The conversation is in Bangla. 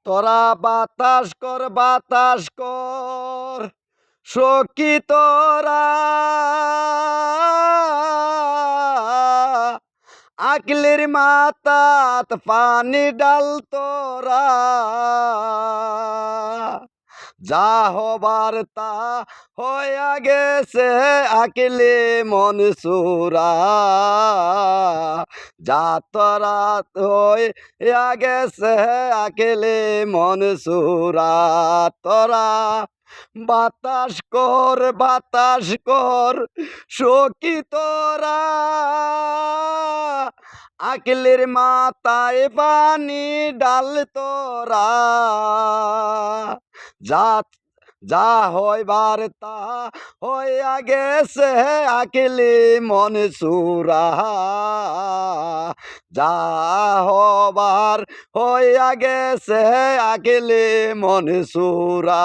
তোরা বাতাস কর সখী তোরা আকলির মাতাত পানি ডাল তোরা যা হবার তা হইয়া গেছে আকিলে মনসুরা যা তোরা হইয়া গেছে আকিলে মনসুরা তোরা বাতাস কর সখী তোরা আকিলের মাথায় পানি ডাল তোরা যা যা হইবার তা হইয়া গেছে আকিলি মনসুরা যা হবার হইয়া গেছে আকিলি মনসুরা।